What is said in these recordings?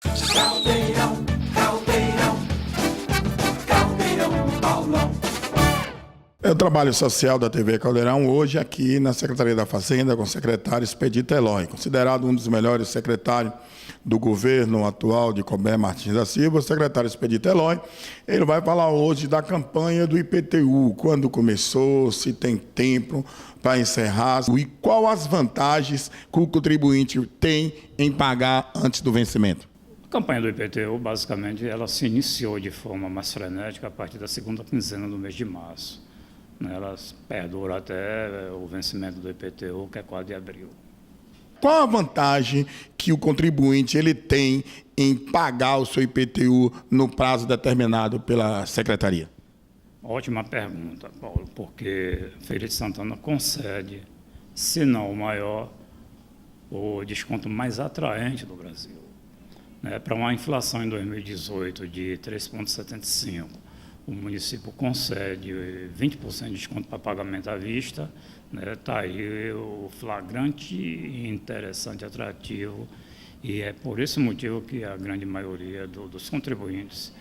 Caldeirão, caldeirão, caldeirão do Paulão. É o trabalho social da TV Caldeirão, hoje aqui na Secretaria da Fazenda, com o secretário Expedito Eloy, considerado um dos melhores secretários do governo atual de Cober Martins da Silva. O secretário Expedito Eloy, ele vai falar hoje da campanha do IPTU, quando começou, se tem tempo para encerrar e qual as vantagens que o contribuinte tem em pagar antes do vencimento. A campanha do IPTU, basicamente, ela se iniciou de forma mais frenética a partir da segunda quinzena do mês de março. Ela perdura até o vencimento do IPTU, que é 4 de abril. Qual a vantagem que o contribuinte ele tem em pagar o seu IPTU no prazo determinado pela Secretaria? Ótima pergunta, Paulo, porque Feira de Santana concede, se não o maior, o desconto mais atraente do Brasil. Para uma inflação em 2018 de 3,75%, o município concede 20% de desconto para pagamento à vista. Está aí o flagrante, interessante, atrativo, e é por esse motivo que a grande maioria dos contribuintes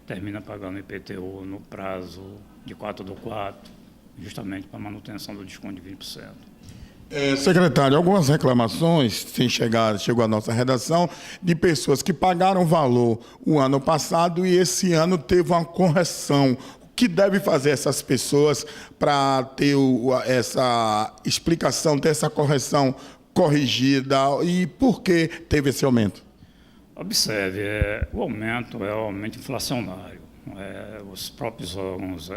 termina pagando IPTU no prazo de 4/4, justamente para a manutenção do desconto de 20%. Secretário, algumas reclamações chegou à nossa redação de pessoas que pagaram valor o ano passado e esse ano teve uma correção. O que deve fazer essas pessoas para ter essa explicação, ter essa correção corrigida e por que teve esse aumento? Observe, o aumento é o aumento inflacionário. Os próprios órgãos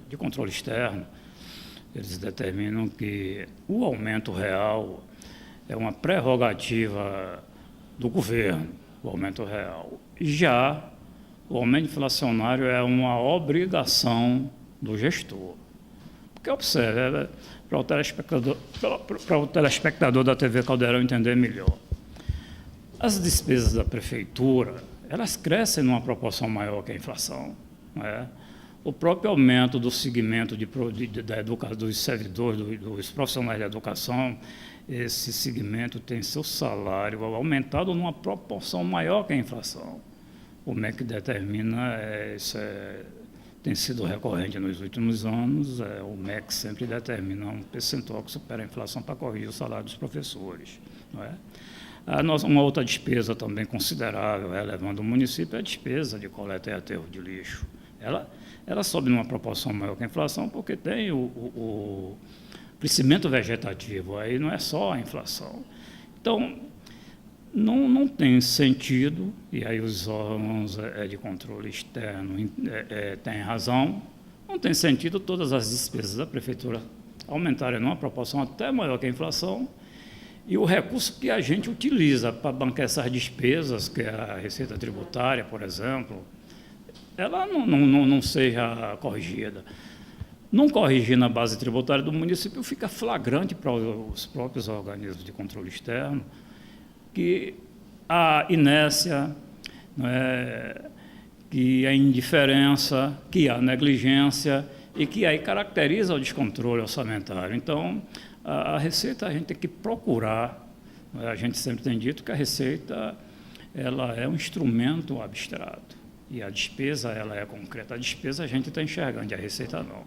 de controle externo, eles determinam que o aumento real é uma prerrogativa do governo, o aumento real. Já o aumento inflacionário é uma obrigação do gestor. Porque, observe, para o telespectador da TV Caldeirão entender melhor, as despesas da prefeitura, elas crescem numa proporção maior que a inflação, não é? O próprio aumento do segmento dos servidores, dos profissionais da educação, esse segmento tem seu salário aumentado numa proporção maior que a inflação. O MEC determina, tem sido recorrente nos últimos anos, o MEC sempre determina um percentual que supera a inflação para corrigir o salário dos professores, não é? Uma outra despesa também considerável, relevando o município, é a despesa de coleta e aterro de lixo. Ela sobe numa proporção maior que a inflação porque tem o crescimento vegetativo, aí não é só a inflação. Então, não tem sentido, e aí os órgãos de controle externo têm razão, não tem sentido todas as despesas da prefeitura aumentarem numa proporção até maior que a inflação, e o recurso que a gente utiliza para bancar essas despesas, que é a receita tributária, por exemplo, ela não seja corrigida. Não corrigir na base tributária do município fica flagrante para os próprios organismos de controle externo que a inércia, que a indiferença, que a negligência e que aí caracteriza o descontrole orçamentário. Então, a Receita a gente tem que procurar, a gente sempre tem dito que a Receita ela é um instrumento abstrato. E a despesa, ela é concreta. A despesa a gente está enxergando, e a receita não.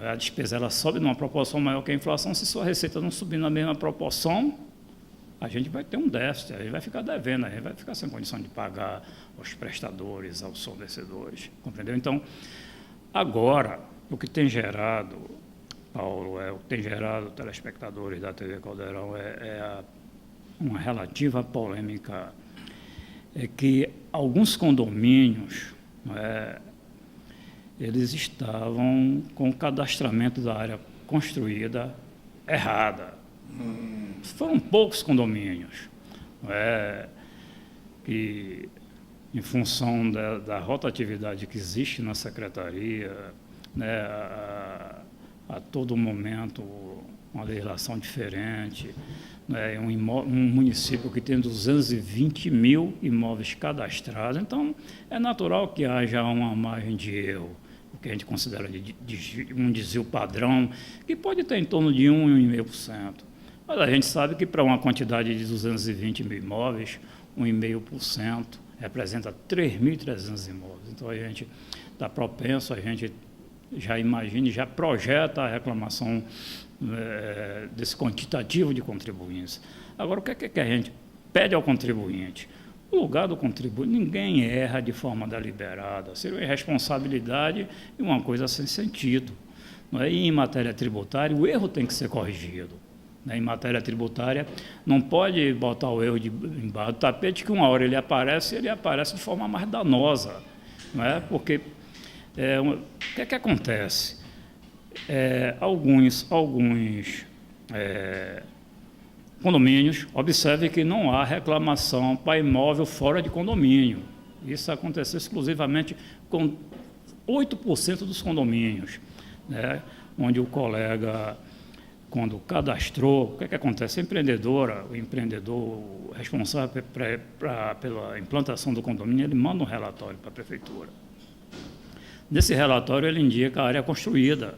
A despesa, ela sobe numa proporção maior que a inflação. Se sua receita não subir na mesma proporção, a gente vai ter um déficit, a gente vai ficar devendo, a gente vai ficar sem condição de pagar aos prestadores, aos fornecedores, compreendeu? Então, agora, o que tem gerado, Paulo, o que tem gerado telespectadores da TV Caldeirão uma relativa polêmica, é que alguns condomínios, eles estavam com o cadastramento da área construída errada. Foram poucos condomínios, que, em função da rotatividade que existe na secretaria, a todo momento uma legislação diferente, um município que tem 220 mil imóveis cadastrados, então é natural que haja uma margem de erro, o que a gente considera um desvio padrão, que pode ter em torno de 1,5%. Mas a gente sabe que para uma quantidade de 220 mil imóveis, 1,5%, representa 3.300 imóveis. Então, a gente está propenso, a gente já imagina, já projeta a reclamação desse quantitativo de contribuintes. Agora, o que é que a gente pede ao contribuinte? O lugar do contribuinte, ninguém erra de forma deliberada, seria uma irresponsabilidade e uma coisa sem sentido. Não é? E em matéria tributária, o erro tem que ser corrigido. Em matéria tributária, não pode botar o erro embaixo do tapete, que uma hora ele aparece de forma mais danosa. Não é? Porque o que é que acontece? Alguns condomínios, observe que não há reclamação para imóvel fora de condomínio. Isso aconteceu exclusivamente com 8% dos condomínios, né? Onde o colega, quando cadastrou, o que é que acontece? O empreendedor responsável pela implantação do condomínio, ele manda um relatório para a prefeitura. Nesse relatório, ele indica a área construída.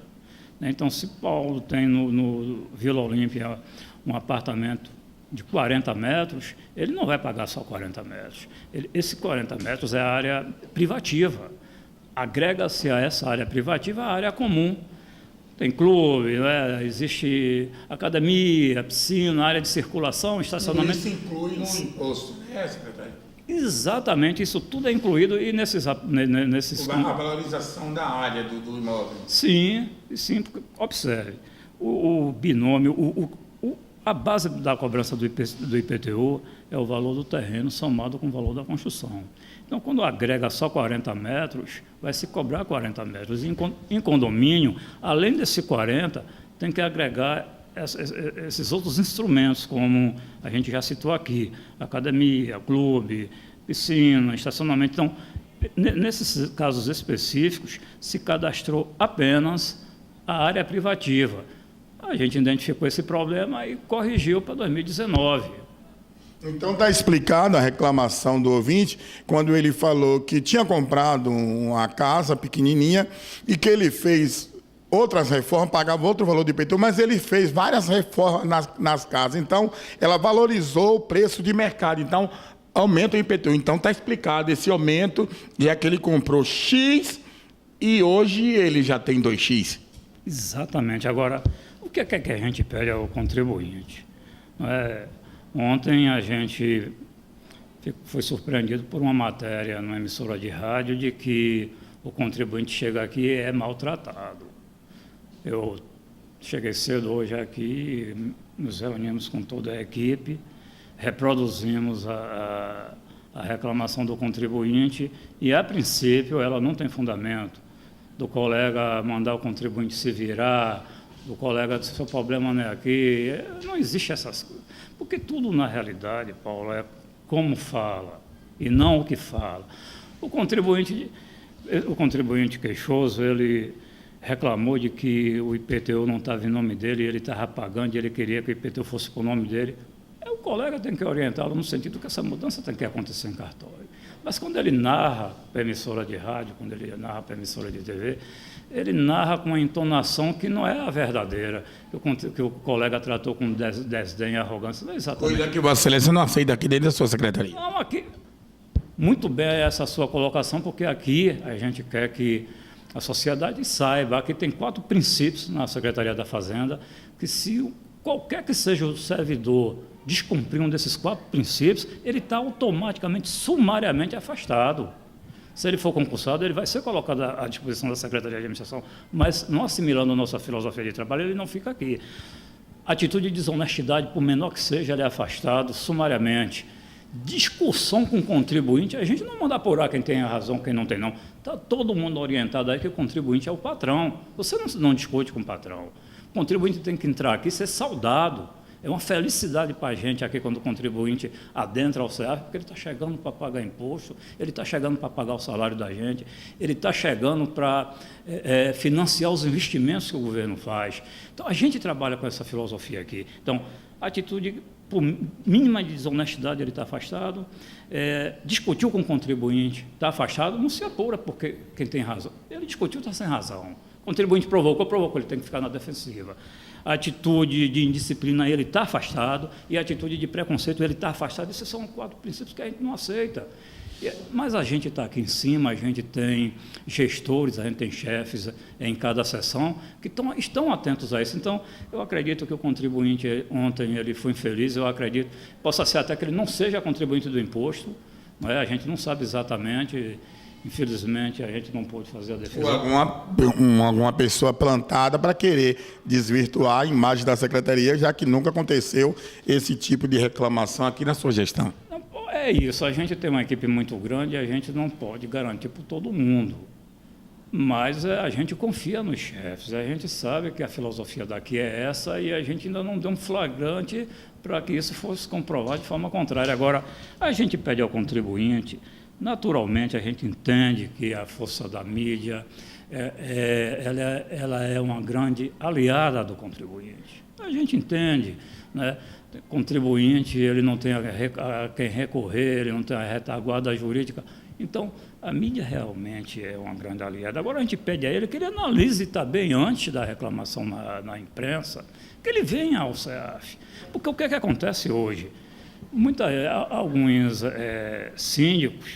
Então, se Paulo tem no Vila Olímpia um apartamento de 40 metros, ele não vai pagar só 40 metros. Esse 40 metros é a área privativa. Agrega-se a essa área privativa a área comum. Tem clube, né? Existe academia, piscina, área de circulação, estacionamento. Isso inclui no imposto, né, secretário? Exatamente, isso tudo é incluído e nesses A valorização da área do imóvel. Sim, porque, observe, o binômio, a base da cobrança do IPTU é o valor do terreno somado com o valor da construção. Então, quando agrega só 40 metros, vai se cobrar 40 metros. Em condomínio, além desse 40, tem que agregar esses outros instrumentos, como a gente já citou aqui, academia, clube, piscina, estacionamento. Então, nesses casos específicos, se cadastrou apenas a área privativa. A gente identificou esse problema e corrigiu para 2019. Então está explicado a reclamação do ouvinte, quando ele falou que tinha comprado uma casa pequenininha e que ele fez outras reformas, pagava outro valor de IPTU, mas ele fez várias reformas nas casas. Então, ela valorizou o preço de mercado. Então, aumenta o IPTU. Então, está explicado esse aumento, e é que ele comprou X e hoje ele já tem 2X. Exatamente. Agora, o que é que a gente pede ao contribuinte? Ontem a gente foi surpreendido por uma matéria numa emissora de rádio de que o contribuinte chega aqui e é maltratado. Eu cheguei cedo hoje aqui, nos reunimos com toda a equipe, reproduzimos a reclamação do contribuinte e, a princípio, ela não tem fundamento. Do colega mandar o contribuinte se virar, do colega dizer, seu problema não é aqui. Não existe essas coisas. Porque tudo, na realidade, Paulo, é como fala e não o que fala. O contribuinte queixoso, ele reclamou de que o IPTU não estava em nome dele, ele estava pagando e ele queria que o IPTU fosse para o nome dele. O colega tem que orientá-lo no sentido que essa mudança tem que acontecer em cartório. Mas quando ele narra para a emissora de rádio, quando ele narra para a emissora de TV, ele narra com uma entonação que não é a verdadeira, que o colega tratou com desdém e arrogância. Não é exatamente. Coisa que Vossa Excelência não aceita aqui dentro da sua secretaria. Não, aqui. Muito bem essa sua colocação, porque aqui a gente quer que a sociedade saiba que tem 4 princípios na Secretaria da Fazenda, que se qualquer que seja o servidor descumprir um desses 4 princípios, ele está automaticamente, sumariamente afastado. Se ele for concursado, ele vai ser colocado à disposição da Secretaria de Administração, mas não assimilando a nossa filosofia de trabalho, ele não fica aqui. Atitude de desonestidade, por menor que seja, ele é afastado sumariamente. Discussão com o contribuinte, a gente não manda apurar quem tem a razão, quem não tem, não. Está todo mundo orientado aí que o contribuinte é o patrão. Você não discute com o patrão. O contribuinte tem que entrar aqui e ser saudado. É uma felicidade para a gente aqui quando o contribuinte adentra ao CEAF, porque ele está chegando para pagar imposto, ele está chegando para pagar o salário da gente, ele está chegando para financiar os investimentos que o governo faz. Então, a gente trabalha com essa filosofia aqui. Então, atitude, por mínima de desonestidade, ele está afastado. Discutiu com o contribuinte, está afastado, não se apura, porque quem tem razão. Ele discutiu, está sem razão. O contribuinte provocou, ele tem que ficar na defensiva. a atitude de indisciplina, ele está afastado, e a atitude de preconceito, ele está afastado. Esses são 4 princípios que a gente não aceita. Mas a gente está aqui em cima, a gente tem gestores, a gente tem chefes em cada sessão que estão atentos a isso. Então, eu acredito que o contribuinte ontem ele foi infeliz, eu acredito, possa ser até que ele não seja contribuinte do imposto, não é? A gente não sabe exatamente, infelizmente, a gente não pôde fazer a defesa. Ou alguma pessoa plantada para querer desvirtuar a imagem da secretaria, já que nunca aconteceu esse tipo de reclamação aqui na sua gestão. É isso, a gente tem uma equipe muito grande e a gente não pode garantir por todo mundo. Mas a gente confia nos chefes, a gente sabe que a filosofia daqui é essa e a gente ainda não deu um flagrante para que isso fosse comprovado de forma contrária. Agora, a gente pede ao contribuinte, naturalmente a gente entende que a força da mídia ela é uma grande aliada do contribuinte. A gente entende, né? Contribuinte, ele não tem a quem recorrer, ele não tem a retaguarda jurídica. Então, a mídia realmente é uma grande aliada. Agora, a gente pede a ele que ele analise também, antes da reclamação na imprensa, que ele venha ao CEAF. Porque o que acontece hoje? Alguns síndicos,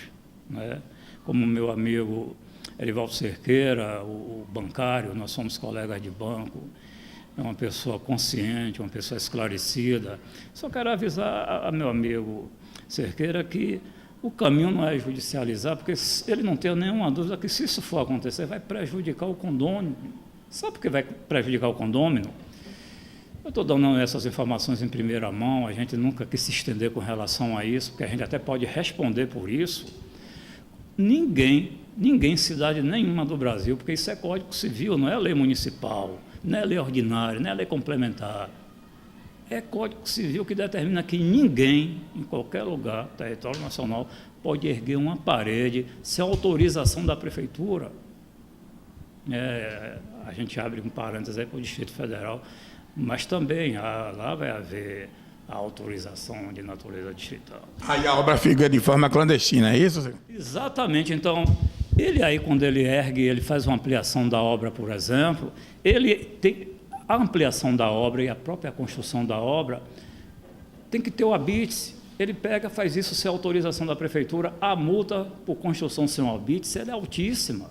né, como o meu amigo Erivaldo Cerqueira, o bancário, nós somos colegas de banco, é uma pessoa consciente, uma pessoa esclarecida. Só quero avisar a meu amigo Cerqueira que o caminho não é judicializar, porque ele não tem nenhuma dúvida que, se isso for acontecer, vai prejudicar o condômino. Sabe por que vai prejudicar o condômino? Eu estou dando essas informações em primeira mão, a gente nunca quis se estender com relação a isso, porque a gente até pode responder por isso. Ninguém, cidade nenhuma do Brasil, porque isso é Código Civil, não é lei municipal, não é lei ordinária, não é lei complementar. É Código Civil que determina que ninguém, em qualquer lugar, território nacional, pode erguer uma parede sem autorização da Prefeitura. A gente abre um parênteses aí para o Distrito Federal, mas também lá vai haver a autorização de natureza distrital. Aí a obra fica de forma clandestina, é isso, senhor? Exatamente. Então, ele aí, quando ele ergue, ele faz uma ampliação da obra, por exemplo, ele tem a ampliação da obra e a própria construção da obra tem que ter o habite. Ele pega, faz isso sem autorização da Prefeitura, a multa por construção sem o habite é altíssima.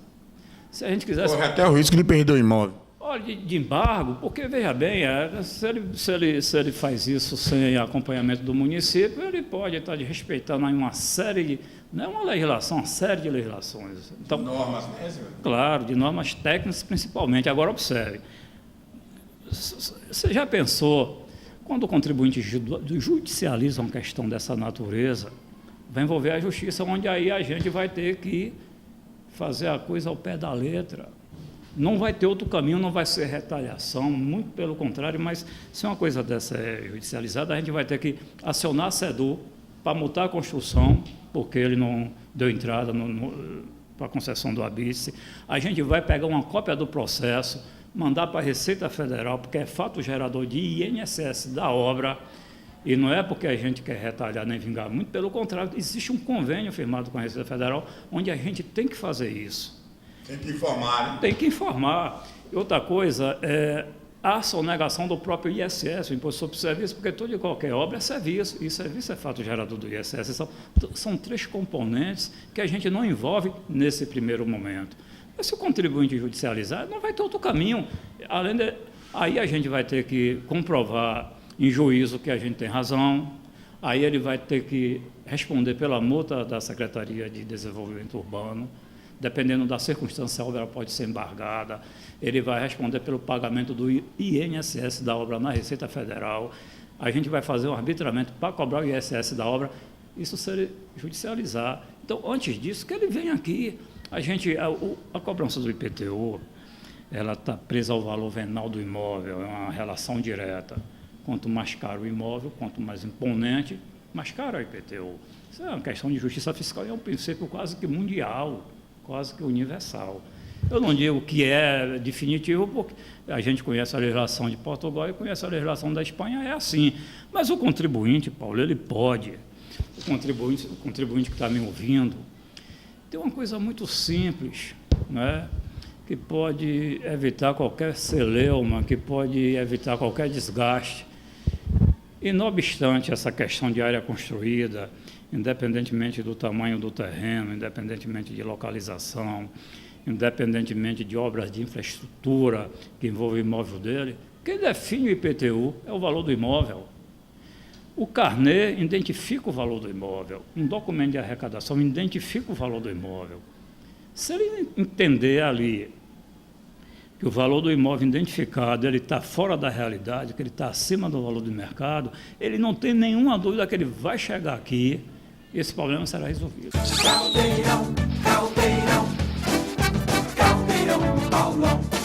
Se a gente quisesse... Corre até o risco de perder o imóvel. Olha, de embargo, porque, veja bem, se ele faz isso sem acompanhamento do município, ele pode estar desrespeitando aí uma série de... Não é uma legislação, uma série de legislações. Então, Normas mesmo? Claro, de normas técnicas principalmente. Agora, observe, você já pensou, quando o contribuinte judicializa uma questão dessa natureza, vai envolver a justiça, onde aí a gente vai ter que fazer a coisa ao pé da letra. Não vai ter outro caminho, não vai ser retaliação, muito pelo contrário, mas se uma coisa dessa é judicializada, a gente vai ter que acionar a SEDU para multar a construção, porque ele não deu entrada para a concessão do habite. A gente vai pegar uma cópia do processo, mandar para a Receita Federal, porque é fato gerador de INSS da obra, e não é porque a gente quer retalhar nem vingar, muito pelo contrário, existe um convênio firmado com a Receita Federal, onde a gente tem que fazer isso. Tem que informar, né? Tem que informar. E outra coisa é a sonegação do próprio ISS, o Imposto sobre Serviço, porque toda e qualquer obra é serviço, e serviço é fato gerador do ISS. São 3 componentes que a gente não envolve nesse primeiro momento. Mas se o contribuinte judicializar, não vai ter outro caminho. Aí a gente vai ter que comprovar em juízo que a gente tem razão, aí ele vai ter que responder pela multa da Secretaria de Desenvolvimento Urbano. Dependendo da circunstância, a obra pode ser embargada, ele vai responder pelo pagamento do INSS da obra na Receita Federal, a gente vai fazer um arbitramento para cobrar o INSS da obra, isso seria judicializar. Então, antes disso, que ele venha aqui, a cobrança do IPTU, ela está presa ao valor venal do imóvel, é uma relação direta. Quanto mais caro o imóvel, quanto mais imponente, mais caro é o IPTU. Isso é uma questão de justiça fiscal e é um princípio quase que mundial, quase que universal. Eu não digo que é definitivo, porque a gente conhece a legislação de Portugal e conhece a legislação da Espanha, é assim. Mas o contribuinte, Paulo, ele pode, o contribuinte que está me ouvindo, tem uma coisa muito simples, né, que pode evitar qualquer celeuma, que pode evitar qualquer desgaste. E, não obstante essa questão de área construída, independentemente do tamanho do terreno, independentemente de localização, independentemente de obras de infraestrutura que envolvem o imóvel dele, quem define o IPTU é o valor do imóvel. O carnê identifica o valor do imóvel, um documento de arrecadação identifica o valor do imóvel. Se ele entender ali que o valor do imóvel identificado ele está fora da realidade, que ele está acima do valor do mercado, ele não tem nenhuma dúvida que ele vai chegar aqui e esse problema será resolvido. Caldeirão, caldeirão, caldeirão do Paulão.